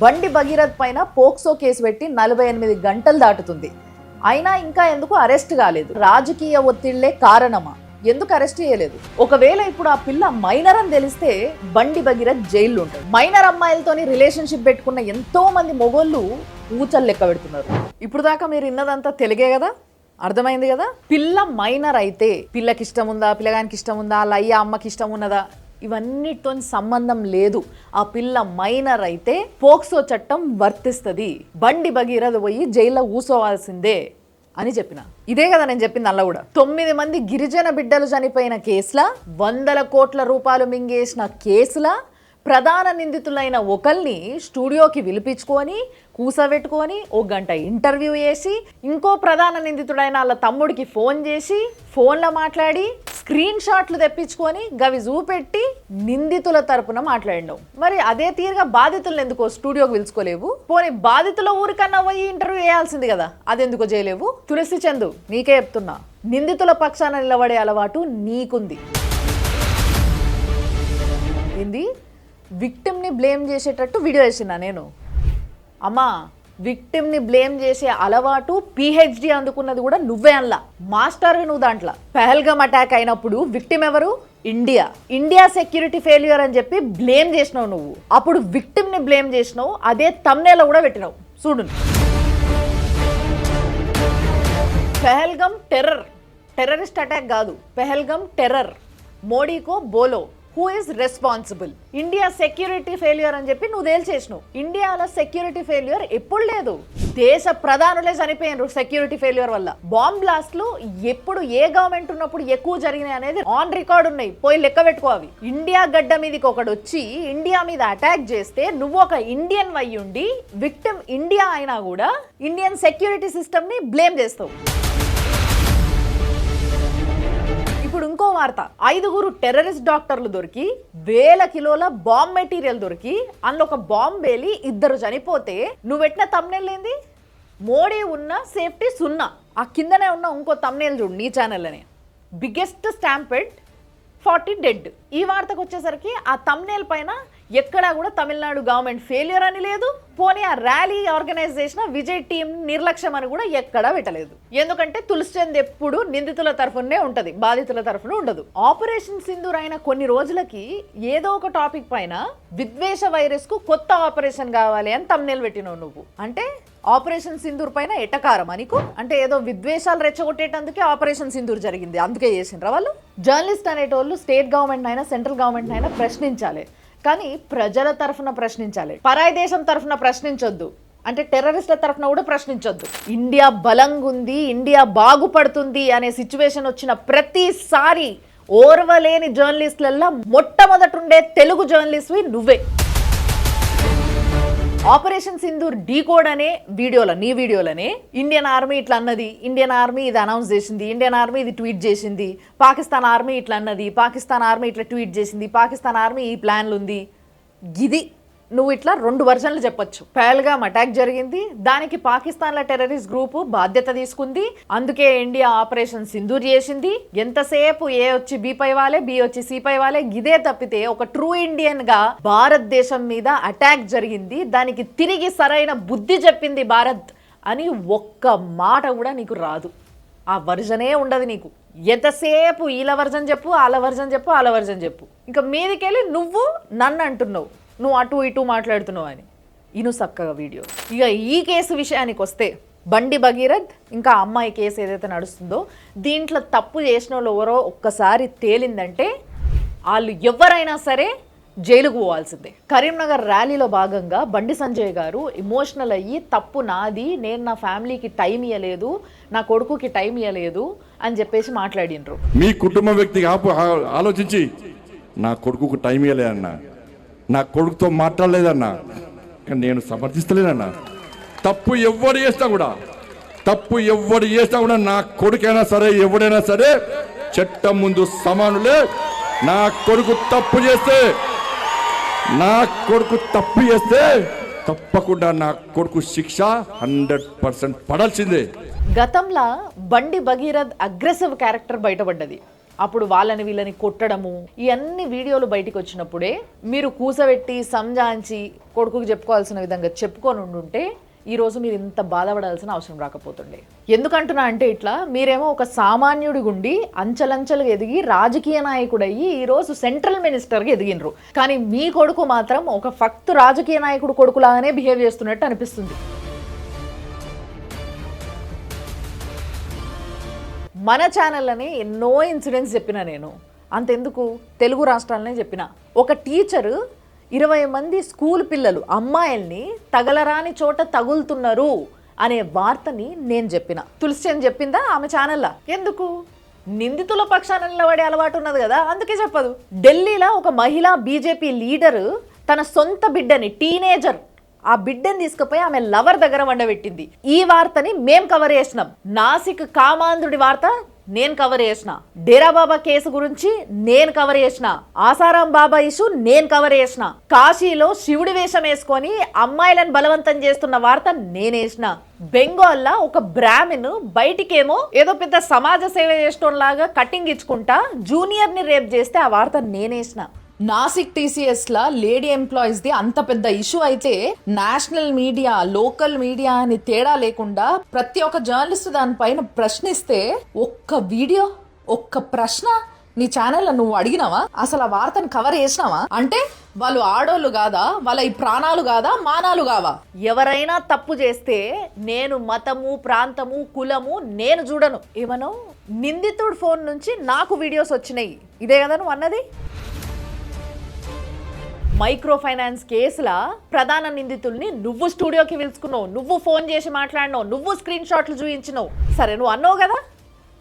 బండి భగీరథ్ పైన POCSO case పెట్టి 48 గంటలు దాటుతుంది. అయినా ఇంకా ఎందుకు అరెస్ట్ కాలేదు? రాజకీయ ఒత్తిళ్లే కారణమా? ఎందుకు అరెస్ట్ చేయలేదు? ఒకవేళ ఇప్పుడు ఆ పిల్ల మైనర్ అని తెలిస్తే బండి భగీరథ్ జైల్లో ఉంటాడు. మైనర్ అమ్మాయిలతోని రిలేషన్షిప్ పెట్టుకున్న ఎంతో మంది మొగోళ్ళు ఊచలు లెక్క పెడుతున్నారు. ఇప్పుడు దాకా మీరు ఇన్నదంతా తెలుగే కదా, అర్థమైంది కదా. పిల్ల మైనర్ అయితే పిల్లకి ఇష్టం ఉందా, పిల్లగానికి ఇష్టం ఉందా, వాళ్ళ అయ్య అమ్మకి ఇష్టం ఉన్నదా, ఇవన్నిటితో సంబంధం లేదు. ఆ పిల్ల మైనర్ అయితే పోక్సో చట్టం వర్తిస్తుంది. బండి భగీరథ్ పోయి జైల్లో కూసోవాల్సిందే అని చెప్పిన. ఇదే కదా నేను చెప్పింది. అలా కూడా 9 మంది గిరిజన బిడ్డలు చనిపోయిన కేసుల, 100 కోట్ల రూపాయలు మింగేసిన కేసుల ప్రధాన నిందితులైన ఒకరిని స్టూడియోకి పిలిపించుకొని కూసబెట్టుకొని 1 గంట ఇంటర్వ్యూ చేసి, ఇంకో ప్రధాన నిందితుడైన వాళ్ళ తమ్ముడికి ఫోన్ చేసి ఫోన్లో మాట్లాడి స్క్రీన్ షాట్లు తెప్పించుకొని గవి చూపెట్టి నిందితుల తరపున మాట్లాడినావు. మరి అదే తీరుగా బాధితులను ఎందుకో స్టూడియోకి పిలుచుకోలేవు? పోనీ బాధితుల ఊరికన్నా పోయి ఇంటర్వ్యూ చేయాల్సింది కదా, అదెందుకో చేయలేవు? తులసి చందు, నీకే చెప్తున్నా, నిందితుల పక్షాన నిలబడే అలవాటు నీకుంది. ఏంది విక్టిమ్ని బ్లేమ్ చేసేటట్టు వీడియో వేసినా నేను? అమ్మా, విక్టిమ్ని బ్లేమ్ చేసే అలవాటు PhD అందుకున్నది కూడా నువ్వే అల్లా. మాస్టర్వి నువ్వు దాంట్లో. పహల్గామ్ అటాక్ అయినప్పుడు విక్టిమ్ ఎవరు? ఇండియా సెక్యూరిటీ ఫెయిల్యూర్ అని చెప్పి బ్లేమ్ చేసినావు నువ్వు. అప్పుడు విక్టిమ్ని బ్లేమ్ చేసినావు, అదే థంబ్నెయిల్ కూడా పెట్టినావు. చూడు, పహల్గామ్ టెర్రరిస్ట్ అటాక్ కాదు, పహల్గామ్ టెర్రర్. మోడీకో బోలో, who is responsible? India security failure అని చెప్పి నువ్వు తేల్చేసినావు. ఇండియాలో సెక్యూరిటీ ఫెయిల్యూర్ ఎప్పుడు లేదు. దేశ ప్రధానులే చనిపోయినారు సెక్యూరిటీ ఫెయిల్యూర్ వల్ల. బాంబ్ బ్లాస్ట్లు ఎప్పుడు ఏ గవర్నమెంట్ ఉన్నప్పుడు ఎక్కువ జరిగినాయి అనేది ఆన్ రికార్డ్ ఉన్నాయి, పోయి లెక్క పెట్టుకో అవి. ఇండియా గడ్డ మీదకి ఒకడు వచ్చి ఇండియా మీద అటాక్ చేస్తే నువ్వు ఒక ఇండియన్ అయ్యుండి విక్టిమ్ ఇండియా అయినా కూడా ఇండియన్ సెక్యూరిటీ సిస్టమ్ ని బ్లేమ్ చేస్తావు. ఇప్పుడు ఇంకో వార్త, 5 టెర్రరిస్ట్ డాక్టర్లు దొరికి 1000 కిలోల బాంబ్ మెటీరియల్ దొరికి అందులో ఒక బాంబ్ వేలి 2 చనిపోతే నువ్వు పెట్టిన థంబ్నెయిల్ ఏంది? మోడీ ఉన్న సేఫ్టీ 0. ఆ కిందనే ఉన్న ఇంకో థంబ్నెయిల్ చూడు నీ ఛానల్లోనే, బిగ్గెస్ట్ స్టాంపెడ్ 40 డెడ్. ఈ వార్తకు వచ్చేసరికి ఆ థంబ్నెయిల్ పైన ఎక్కడా కూడా తమిళనాడు గవర్నమెంట్ ఫెయిల్యూర్ అని లేదు. పోనీ ఆ ర్యాలీ ఆర్గనైజ్ చేసిన విజయ్ టీం నిర్లక్ష్యం అని కూడా ఎక్కడా పెట్టలేదు. ఎందుకంటే తులసిచంద్ ఎప్పుడు నిందితుల తరఫునే ఉంటది, బాధితుల తరఫున ఉండదు. ఆపరేషన్ సింధూర్ అయిన కొన్ని రోజులకి ఏదో ఒక టాపిక్ పైన విద్వేష వైరస్ కు కొత్త ఆపరేషన్ కావాలి అని థంబ్నెయిల్ పెట్టినావు నువ్వు. అంటే ఆపరేషన్ సింధూర్ పైన ఎటకారం నీకు? అంటే ఏదో విద్వేషాలు రెచ్చగొట్టేటందుకే ఆపరేషన్ సింధూర్ జరిగింది, అందుకే చేసిండ్రా వాళ్ళు? జర్నలిస్ట్ అనేటోళ్ళు స్టేట్ గవర్నమెంట్ అయినా సెంట్రల్ గవర్నమెంట్ అయినా ప్రశ్నించాలి, కానీ ప్రజల తరఫున ప్రశ్నించాలి. పరాయి దేశం తరఫున ప్రశ్నించొద్దు, అంటే టెర్రరిస్ట్ల తరఫున కూడా ప్రశ్నించొద్దు. ఇండియా బలంగా ఉంది, ఇండియా బాగుపడుతుంది అనే సిచ్యువేషన్ వచ్చిన ప్రతిసారి ఓర్వలేని జర్నలిస్టులలో మొట్టమొదటుండే తెలుగు జర్నలిస్ట్వి నువ్వే. ఆపరేషన్ సింధూర్ డీకోడ్ అనే నీ వీడియోలనే ఇండియన్ ఆర్మీ ఇట్లా అన్నది, ఇండియన్ ఆర్మీ ఇది అనౌన్స్ చేసింది, ఇండియన్ ఆర్మీ ఇది ట్వీట్ చేసింది, పాకిస్తాన్ ఆర్మీ ఇట్లా అన్నది, పాకిస్తాన్ ఆర్మీ ఇట్లా ట్వీట్ చేసింది, పాకిస్తాన్ ఆర్మీ ఈ ప్లాన్లు ఉంది. ఇది నువ్వు ఇట్లా 2 వర్షన్లు చెప్పొచ్చు. పహల్గామ్ అటాక్ జరిగింది, దానికి పాకిస్తాన్ల టెర్రరిస్ట్ గ్రూపు బాధ్యత తీసుకుంది, అందుకే ఇండియా ఆపరేషన్ సింధూర్ చేసింది. ఎంతసేపు ఏ వచ్చి బి పై వాలే, బి వచ్చి సి పై వాలే, ఇదే తప్పితే ఒక ట్రూ ఇండియన్ గా భారతదేశం మీద అటాక్ జరిగింది, దానికి తిరిగి సరైన బుద్ధి చెప్పింది భారత్ అని ఒక్క మాట కూడా నీకు రాదు. ఆ వర్జనే ఉండదు నీకు. ఎంతసేపు ఈల వర్జన్ చెప్పు, ఆల వర్జన్ చెప్పు, ఆల వర్జన్ చెప్పు. ఇంకా మీదికెళ్ళి నువ్వు నన్ను అంటున్నావు, నువ్వు అటు ఇటు మాట్లాడుతున్నావు అని. ఇను చక్కగా వీడియో. ఇక ఈ కేసు విషయానికి వస్తే, బండి భగీరథ్ ఇంకా అమ్మాయి కేసు ఏదైతే నడుస్తుందో దీంట్లో తప్పు చేసిన వాళ్ళు ఎవరో ఒక్కసారి తేలిందంటే వాళ్ళు ఎవరైనా సరే జైలుకు పోవాల్సిందే. కరీంనగర్ ర్యాలీలో భాగంగా బండి సంజయ్ గారు ఎమోషనల్ అయ్యి తప్పు నాది, నేను నా ఫ్యామిలీకి టైం ఇవ్వలేదు, నా కొడుకుకి టైం ఇవ్వలేదు అని చెప్పేసి మాట్లాడినరు. మీ కుటుంబ వ్యక్తిగా ఆలోచించి నా కొడుకుకు టైం ఇవ్వలేదన్నా, నా కొడుకుతో మాట్లాడలేదన్నా, నేను సమర్థిస్తలేనన్నా. తప్పు ఎవడు చేస్తా కూడా నా కొడుకైనా సరే ఎవడైనా సరే చట్టం ముందు సమానులే. నా కొడుకు తప్పు చేస్తే తప్పకుండా నా కొడుకు శిక్ష 100% పడాల్సిందే. గతంలో బండి భగీరథ్ అగ్రెసివ్ క్యారెక్టర్ బయటపడ్డది. అప్పుడు వాళ్ళని వీళ్ళని కొట్టడము ఈ అన్ని వీడియోలు బయటికి వచ్చినప్పుడే మీరు కూసబెట్టి సంజాంచి కొడుకుకి చెప్పుకోవాల్సిన విధంగా చెప్పుకొని ఉండుంటే ఈరోజు మీరు ఇంత బాధపడాల్సిన అవసరం రాకపోతుండే. ఎందుకంటున్నా అంటే ఇట్లా మీరేమో ఒక సామాన్యుడి గుండి అంచెలంచెలుగా ఎదిగి రాజకీయ నాయకుడయ్యి ఈరోజు సెంట్రల్ మినిస్టర్గా ఎదిగినరు. కానీ మీ కొడుకు మాత్రం ఒక ఫక్తు రాజకీయ నాయకుడు కొడుకులాగానే బిహేవ్ చేస్తున్నట్టు అనిపిస్తుంది. మన ఛానల్లోనే ఎన్నో ఇన్సిడెంట్స్ చెప్పిన నేను, అంతెందుకు తెలుగు రాష్ట్రాలనే చెప్పిన. ఒక టీచరు 20 మంది స్కూల్ పిల్లలు అమ్మాయిల్ని తగలరాని చోట తగులుతున్నారు అనే వార్తని నేను చెప్పిన. తులసి అని చెప్పిందా ఆమె ఛానల్లా? ఎందుకు? నిందితుల పక్షాన నిలబడే అలవాటు ఉన్నది కదా, అందుకే చెప్పదు. ఢిల్లీలో ఒక మహిళా బీజేపీ లీడరు తన సొంత బిడ్డని టీనేజర్ ఆ బిడ్డని తీసుకుపోయి ఆమె లవర్ దగ్గర వండబెట్టింది. ఈ వార్తని మేం కవర్ చేసినాం. నాసిక్ కామాంధ్రుడి వార్త నేను కవర్ చేసిన. డేరా బాబా కేసు గురించి నేను కవర్ చేసిన. ఆసారాం బాబా ఇష్యూ నేను కవర్ చేసిన. కాశీలో శివుడి వేషం వేసుకొని అమ్మాయిలను బలవంతం చేస్తున్న వార్త నేనేసిన. బెంగాల్లో ఒక బ్రాహ్మణ్ బయటికేమో ఏదో పెద్ద సమాజ సేవ చేసేటోలాగా కటింగ్ ఇచ్చుకుంటా జూనియర్ ని రేప్ చేస్తే ఆ వార్త నేనేసిన. నాసిక్ టీసీఎస్ లా లేడీ ఎంప్లాయీస్ ది అంత పెద్ద ఇష్యూ అయితే నేషనల్ మీడియా లోకల్ మీడియా అని తేడా లేకుండా ప్రతి ఒక్క జర్నలిస్ట్ దానిపైన ప్రశ్నిస్తే ఒక్క వీడియో ఒక్క ప్రశ్న నీ ఛానల్లో నువ్వు అడిగినావా? అసలు ఆ వార్తను కవర్ చేసినావా? అంటే వాళ్ళు ఆడోళ్ళు కాదా? వాళ్ళ ఈ ప్రాణాలు కాదా? మానాలు కావా? ఎవరైనా తప్పు చేస్తే నేను మతము ప్రాంతము కులము నేను చూడను. ఏమనో నిందితుడు ఫోన్ నుంచి నాకు వీడియోస్ వచ్చినాయి, ఇదే కదా నువ్వు అన్నది? మైక్రో ఫైనాన్స్ కేసుల ప్రధాన నిందితుల్ని నువ్వు స్టూడియోకి పిలుచుకున్నావు, నువ్వు ఫోన్ చేసి మాట్లాడినావు, నువ్వు స్క్రీన్ షాట్లు చూపించినావు. సరే నువ్వు అన్నావు కదా,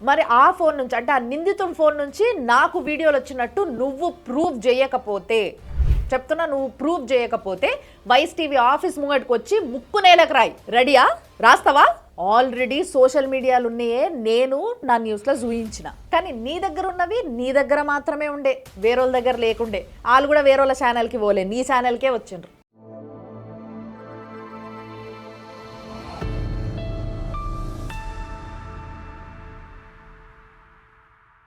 మరి ఆ ఫోన్ నుంచి అంటే ఆ నిందితుడి ఫోన్ నుంచి నాకు వీడియోలు వచ్చినట్టు నువ్వు ప్రూవ్ చేయకపోతే, చెప్తున్నా నువ్వు ప్రూవ్ చేయకపోతే వైస్ టీవీ ఆఫీస్ ముంగటికి వచ్చి ముక్కు నేలకు రాయి. రెడీయా? రాస్తావా? ఆల్రెడీ సోషల్ మీడియాలు ఉన్నాయే, నేను నా న్యూస్లో చూయించిన. కానీ నీ దగ్గర ఉన్నవి నీ దగ్గర మాత్రమే ఉండే, వేరేళ్ళ దగ్గర లేకుండే. వాళ్ళు కూడా వేరేళ్ళ ఛానల్కి పోలే, నీ ఛానల్కే వచ్చిండ్రు.